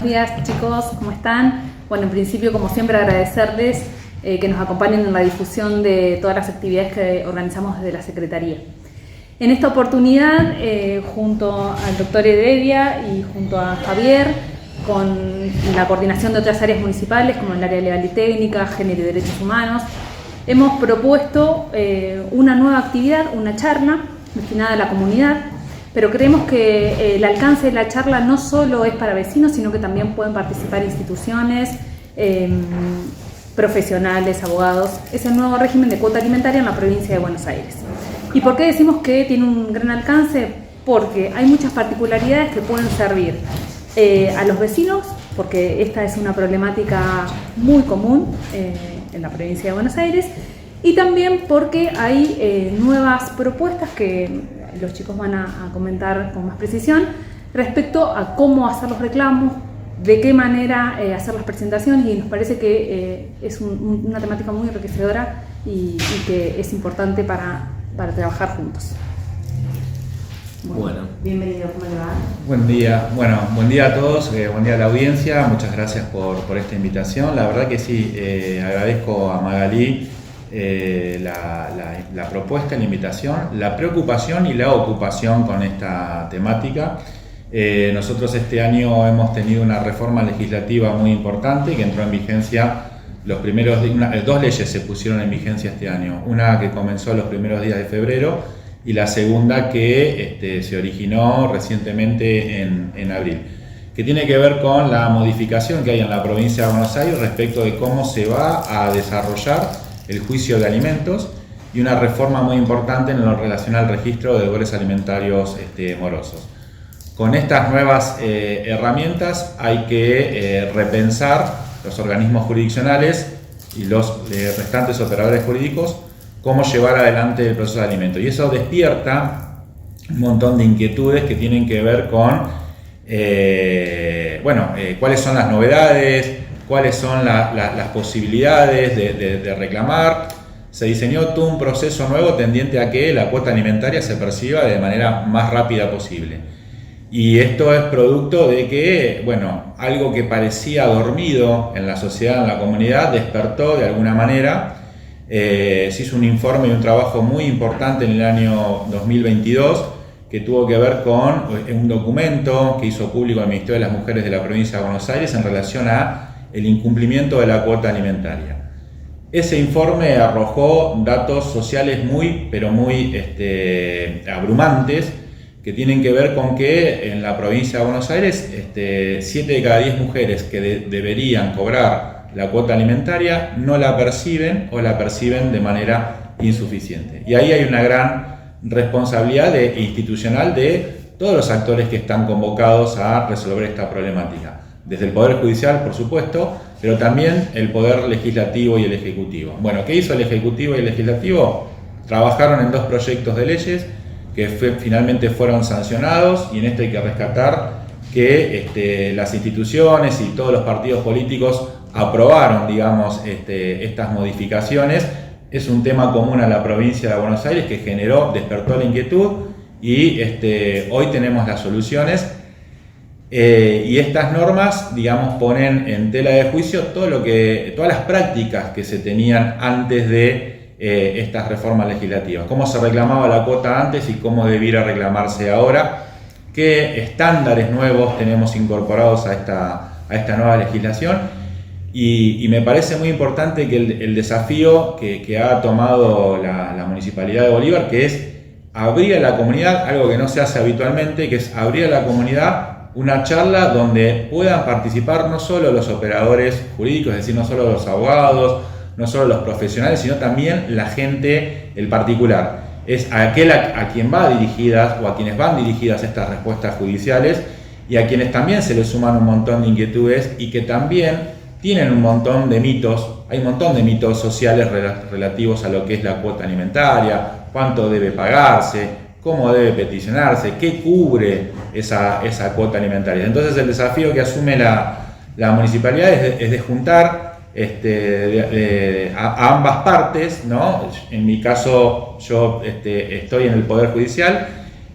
días chicos, ¿cómo están? Bueno, en principio, como siempre, agradecerles que nos acompañen en la difusión de todas las actividades que organizamos desde la Secretaría. En esta oportunidad, junto al doctor Heredia y junto a Javier, con la coordinación de otras áreas municipales como el área legal y técnica, género y derechos humanos, hemos propuesto una nueva actividad, una charla destinada a la comunidad, pero creemos que el alcance de la charla no solo es para vecinos, sino que también pueden participar instituciones, profesionales, abogados. Es el nuevo régimen de cuota alimentaria en la provincia de Buenos Aires. ¿Y por qué decimos que tiene un gran alcance? Porque hay muchas particularidades que pueden servir a los vecinos, porque esta es una problemática muy común en la provincia de Buenos Aires, y también porque hay nuevas propuestas que los chicos van a comentar con más precisión respecto a cómo hacer los reclamos, de qué manera hacer las presentaciones, y nos parece que es una temática muy enriquecedora y que es importante para trabajar juntos. Bueno. Bienvenido, ¿cómo le va? Buen día, buen día a todos, buen día a la audiencia, muchas gracias por esta invitación. La verdad que sí, agradezco a Magalí la propuesta, la invitación, la preocupación y la ocupación con esta temática. Nosotros este año hemos tenido una reforma legislativa muy importante que entró en vigencia dos leyes se pusieron en vigencia este año, una que comenzó los primeros días de febrero y la segunda que se originó recientemente en abril, que tiene que ver con la modificación que hay en la provincia de Buenos Aires respecto de cómo se va a desarrollar el juicio de alimentos, y una reforma muy importante en lo relacionado al registro de deudores alimentarios morosos. Con estas nuevas herramientas hay que repensar los organismos jurisdiccionales y los restantes operadores jurídicos cómo llevar adelante el proceso de alimentos. Y eso despierta un montón de inquietudes que tienen que ver con cuáles son las novedades, cuáles son las posibilidades de reclamar. Se diseñó todo un proceso nuevo tendiente a que la cuota alimentaria se perciba de manera más rápida posible. Y esto es producto de que, algo que parecía dormido en la sociedad, en la comunidad, despertó de alguna manera. Se hizo un informe y un trabajo muy importante en el año 2022 que tuvo que ver con un documento que hizo público el Ministerio de las Mujeres de la provincia de Buenos Aires en relación a el incumplimiento de la cuota alimentaria. Ese informe arrojó datos sociales muy abrumantes, que tienen que ver con que en la provincia de Buenos Aires 7 de cada 10 mujeres que deberían cobrar la cuota alimentaria no la perciben o la perciben de manera insuficiente. Y ahí hay una gran responsabilidad institucional de todos los actores que están convocados a resolver esta problemática. Desde el Poder Judicial, por supuesto, pero también el Poder Legislativo y el Ejecutivo. ¿Qué hizo el Ejecutivo y el Legislativo? Trabajaron en 2 proyectos de leyes que finalmente fueron sancionados, y en esto hay que rescatar que las instituciones y todos los partidos políticos aprobaron, estas modificaciones. Es un tema común a la provincia de Buenos Aires que despertó la inquietud, y hoy tenemos las soluciones. Y estas normas, ponen en tela de juicio todas las prácticas que se tenían antes de estas reformas legislativas. Cómo se reclamaba la cuota antes y cómo debiera reclamarse ahora. Qué estándares nuevos tenemos incorporados a esta nueva legislación. Y me parece muy importante que el desafío que ha tomado la Municipalidad de Bolívar, que es abrir a la comunidad, algo que no se hace habitualmente, que es abrir a la comunidad una charla donde puedan participar no solo los operadores jurídicos, es decir, no solo los abogados, no solo los profesionales, sino también la gente, el particular. Es aquel a quien va dirigidas o a quienes van dirigidas estas respuestas judiciales, y a quienes también se les suman un montón de inquietudes y que también tienen un montón de mitos. Hay un montón de mitos sociales relativos a lo que es la cuota alimentaria, cuánto debe pagarse, cómo debe peticionarse, qué cubre esa cuota alimentaria. Entonces el desafío que asume la municipalidad es de juntar a ambas partes, ¿no? En mi caso yo estoy en el Poder Judicial,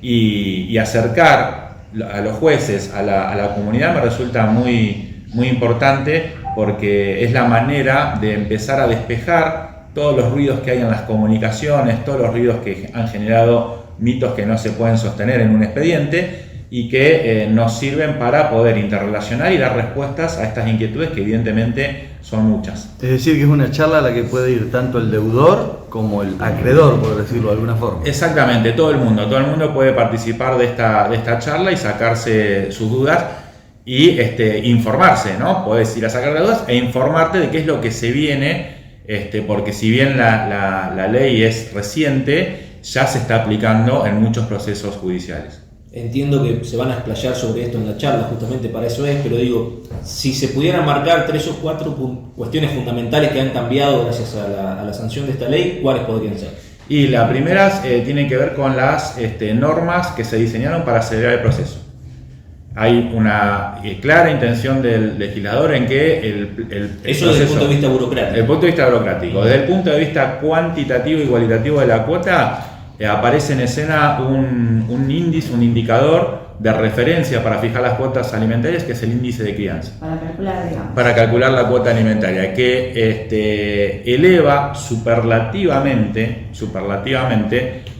y acercar a los jueces, a la comunidad, me resulta muy, muy importante, porque es la manera de empezar a despejar todos los ruidos que hay en las comunicaciones, todos los ruidos que han generado mitos que no se pueden sostener en un expediente y que nos sirven para poder interrelacionar y dar respuestas a estas inquietudes que evidentemente son muchas. Es decir, que es una charla a la que puede ir tanto el deudor como el acreedor, por decirlo de alguna forma. Exactamente, todo el mundo puede participar de esta charla y sacarse sus dudas y informarse, ¿no? Podés ir a sacar las dudas e informarte de qué es lo que se viene, porque si bien la ley es reciente, ya se está aplicando en muchos procesos judiciales. Entiendo que se van a explayar sobre esto en la charla, justamente para eso es, pero digo, si se pudieran marcar 3 o 4 cuestiones fundamentales que han cambiado gracias a la sanción de esta ley, ¿cuáles podrían ser? Y las primeras tienen que ver con las normas que se diseñaron para acelerar el proceso. Hay una clara intención del legislador en que el eso proceso, desde el punto de vista burocrático. Desde el punto de vista burocrático. Desde el punto de vista cuantitativo y cualitativo de la cuota, aparece en escena un índice, un indicador de referencia para fijar las cuotas alimentarias, que es el índice de crianza. Para calcular, digamos. Para calcular la cuota alimentaria, que eleva superlativamente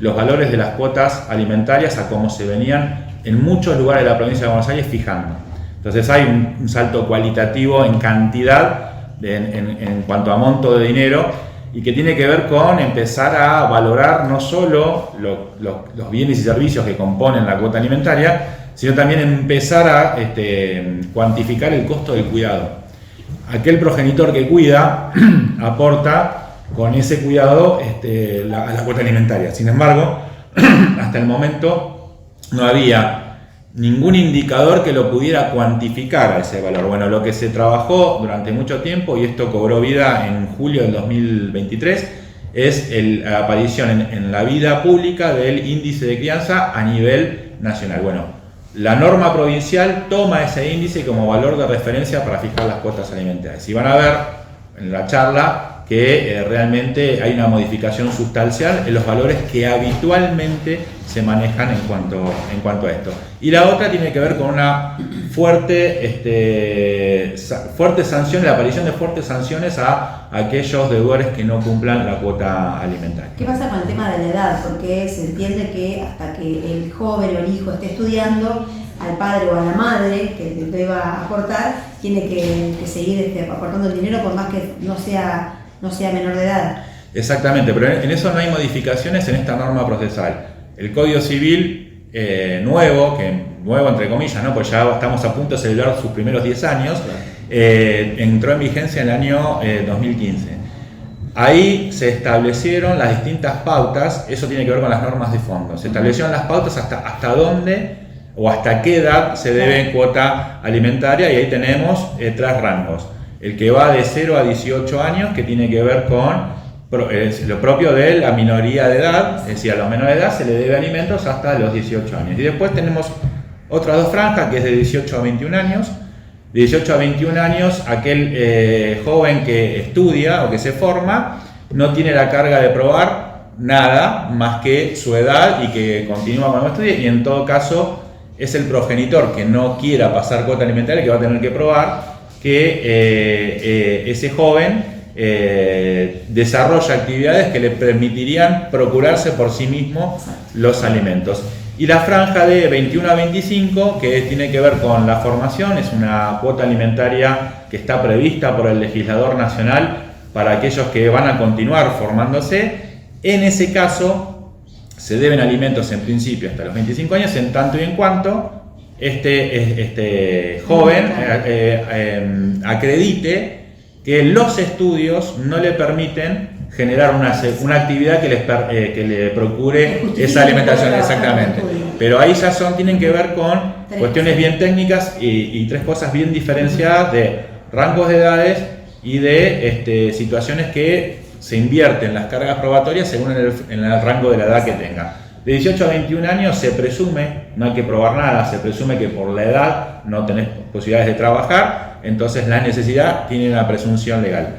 los valores de las cuotas alimentarias a como se venían en muchos lugares de la provincia de Buenos Aires fijando. Entonces hay un salto cualitativo en cantidad, en cuanto a monto de dinero, y que tiene que ver con empezar a valorar no solo los bienes y servicios que componen la cuota alimentaria, sino también empezar a cuantificar el costo del cuidado. Aquel progenitor que cuida aporta con ese cuidado a la cuota alimentaria. Sin embargo, hasta el momento no había ningún indicador que lo pudiera cuantificar a ese valor. Bueno, lo que se trabajó durante mucho tiempo, y esto cobró vida en julio del 2023, es la aparición en la vida pública del índice de crianza a nivel nacional. Bueno, la norma provincial toma ese índice como valor de referencia para fijar las cuotas alimentarias. Y van a ver en la charla que realmente hay una modificación sustancial en los valores que habitualmente se manejan en cuanto a esto. Y la otra tiene que ver con una fuerte sanción, la aparición de fuertes sanciones a aquellos deudores que no cumplan la cuota alimentaria. ¿Qué pasa con el tema de la edad? Porque se entiende que hasta que el joven o el hijo esté estudiando, al padre o a la madre que deba aportar, tiene que seguir aportando el dinero por más que no sea menor de edad. Exactamente, pero en eso no hay modificaciones en esta norma procesal. El Código Civil nuevo entre comillas, ¿no? Pues ya estamos a punto de celebrar sus primeros 10 años, entró en vigencia en el año 2015. Ahí se establecieron las distintas pautas, eso tiene que ver con las normas de fondo. Se establecieron las pautas hasta dónde o hasta qué edad se debe cuota alimentaria, y ahí tenemos 3 rangos. El que va de 0 a 18 años, que tiene que ver con lo propio de la minoría de edad, es decir, a los menores de edad se le debe alimentos hasta los 18 años. Y después tenemos otras 2 franjas, que es de 18 a 21 años. De 18 a 21 años, aquel joven que estudia o que se forma no tiene la carga de probar nada más que su edad y que continúa cuando estudia, y en todo caso es el progenitor que no quiera pasar cuota alimentaria que va a tener que probar que ese joven desarrolla actividades que le permitirían procurarse por sí mismo los alimentos. Y la franja de 21 a 25, que tiene que ver con la formación, es una cuota alimentaria que está prevista por el legislador nacional para aquellos que van a continuar formándose. En ese caso, se deben alimentos en principio hasta los 25 años, en tanto y en cuanto este joven acredite que los estudios no le permiten generar una actividad que le procure esa alimentación, exactamente. Pero ahí ya tienen que ver con cuestiones bien técnicas y 3 cosas bien diferenciadas de rangos de edades y de situaciones que se invierten las cargas probatorias según en el rango de la edad que tenga. De 18 a 21 años se presume, no hay que probar nada, se presume que por la edad no tenés posibilidades de trabajar, entonces la necesidad tiene una presunción legal.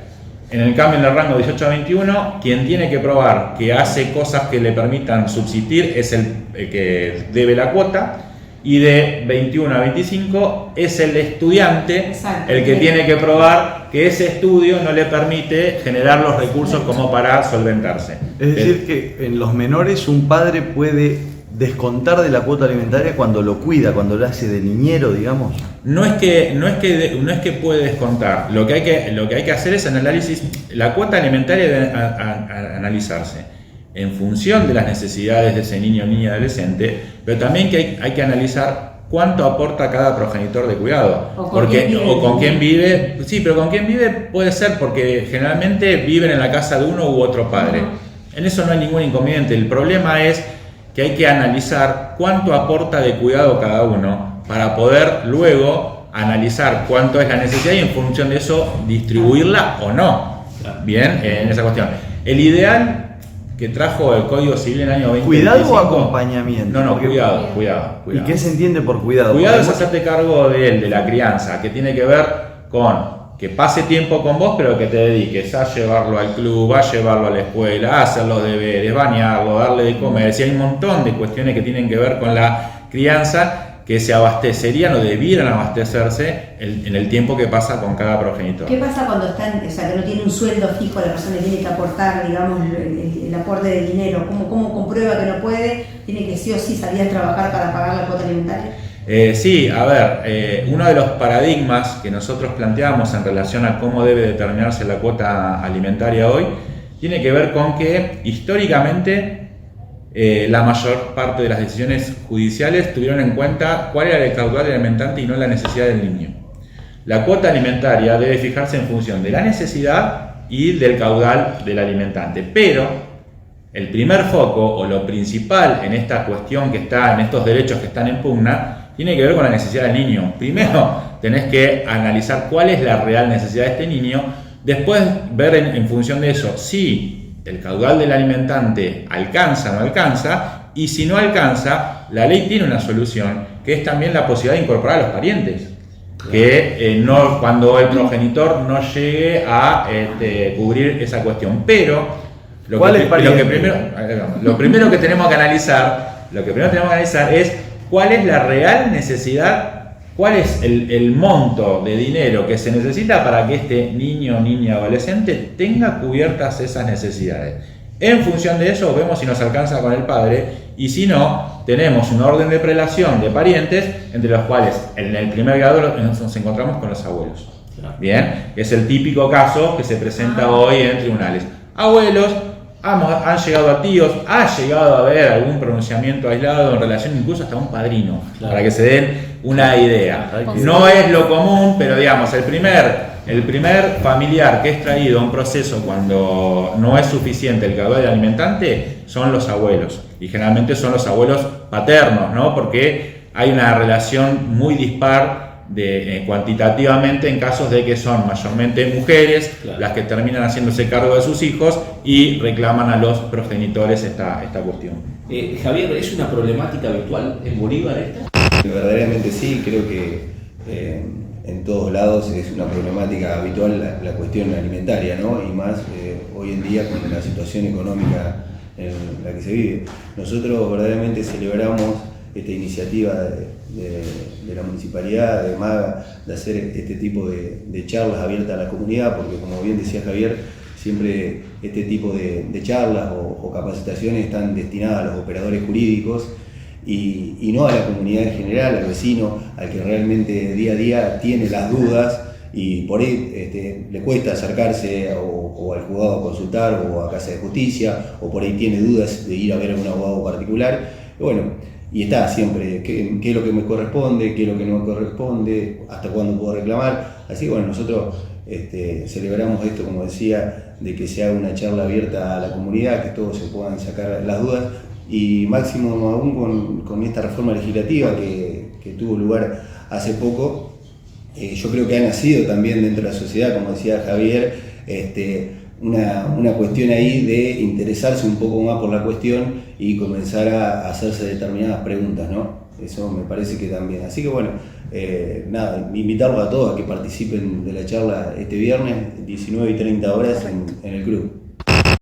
En el cambio, en el rango de 18 a 21, quien tiene que probar que hace cosas que le permitan subsistir es el que debe la cuota, y de 21 a 25 es el estudiante Exacto. el que tiene que probar que ese estudio no le permite generar los recursos como para solventarse. Es decir, que en los menores un padre puede descontar de la cuota alimentaria cuando lo cuida, cuando lo hace de niñero, digamos. No es que puede descontar. Lo que hay que hacer es análisis. La cuota alimentaria debe analizarse en función de las necesidades de ese niño o niña adolescente, pero también que hay que analizar cuánto aporta cada progenitor de cuidado. O con quién vive. Sí, pero con quién vive puede ser porque generalmente viven en la casa de uno u otro padre. En eso no hay ningún inconveniente. El problema es que hay que analizar cuánto aporta de cuidado cada uno para poder luego analizar cuánto es la necesidad y en función de eso distribuirla o no. Bien, en esa cuestión. El ideal que trajo el Código Civil en el año 2025... ¿Cuidado o acompañamiento? No, cuidado. ¿Y qué se entiende por cuidado? Cuidado es hacerte cargo de él, de la crianza, que tiene que ver con que pase tiempo con vos, pero que te dediques a llevarlo al club, a llevarlo a la escuela, a hacer los deberes, bañarlo, darle de comer. Si hay un montón de cuestiones que tienen que ver con la crianza que se abastecerían o debieran abastecerse en el tiempo que pasa con cada progenitor. ¿Qué pasa cuando están, o sea, que no tiene un sueldo fijo, la persona tiene que aportar, digamos, el aporte de dinero? ¿Cómo comprueba que no puede? ¿Tiene que sí o sí salir a trabajar para pagar la cuota alimentaria? Sí, a ver, uno de los paradigmas que nosotros planteamos en relación a cómo debe determinarse la cuota alimentaria hoy tiene que ver con que históricamente la mayor parte de las decisiones judiciales tuvieron en cuenta cuál era el caudal alimentante y no la necesidad del niño. La cuota alimentaria debe fijarse en función de la necesidad y del caudal del alimentante, pero el primer foco o lo principal en esta cuestión que está, en estos derechos que están en pugna, tiene que ver con la necesidad del niño. Primero tenés que analizar cuál es la real necesidad de este niño, después ver en función de eso si el caudal del alimentante alcanza o no alcanza, y si no alcanza, la ley tiene una solución, que es también la posibilidad de incorporar a los parientes, que cuando el progenitor no llegue a cubrir esa cuestión. Pero lo primero que tenemos que analizar es cuál es la real necesidad. ¿Cuál es el monto de dinero que se necesita para que este niño o niña adolescente tenga cubiertas esas necesidades? En función de eso vemos si nos alcanza con el padre y si no, tenemos un orden de prelación de parientes entre los cuales en el primer grado nos encontramos con los abuelos. Bien, es el típico caso que se presenta hoy en tribunales. Abuelos, han llegado a tíos, ha llegado a haber algún pronunciamiento aislado en relación incluso hasta un padrino, para que se den una idea. No es lo común, pero digamos, el primer familiar que es traído a un proceso cuando no es suficiente el caudal alimentante son los abuelos, y generalmente son los abuelos paternos, ¿no? Porque hay una relación muy dispar cuantitativamente en casos de que son mayormente mujeres las que terminan haciéndose cargo de sus hijos y reclaman a los progenitores esta cuestión. Javier, ¿es una problemática habitual en Bolívar esta? Verdaderamente sí, creo que en todos lados es una problemática habitual la cuestión alimentaria, ¿no? Y más hoy en día con la situación económica en la que se vive. Nosotros verdaderamente celebramos esta iniciativa de la municipalidad, de MAGA, de hacer este tipo de charlas abiertas a la comunidad, porque como bien decía Javier, siempre este tipo de charlas o capacitaciones están destinadas a los operadores jurídicos y no a la comunidad en general, al vecino, al que realmente día a día tiene las dudas y por ahí le cuesta acercarse o al juzgado a consultar o a casa de justicia, o por ahí tiene dudas de ir a ver a un abogado particular. Y bueno, y está siempre, ¿qué es lo que me corresponde? ¿Qué es lo que no me corresponde? ¿Hasta cuándo puedo reclamar? Así que bueno, nosotros celebramos esto, como decía, de que se haga una charla abierta a la comunidad, que todos se puedan sacar las dudas, y máximo aún con esta reforma legislativa que tuvo lugar hace poco. Yo creo que ha nacido también dentro de la sociedad, como decía Javier, una cuestión ahí de interesarse un poco más por la cuestión y comenzar a hacerse determinadas preguntas, ¿no? Eso me parece que también. Así que bueno, invitarlos a todos a que participen de la charla este viernes, 19:30 horas en el club.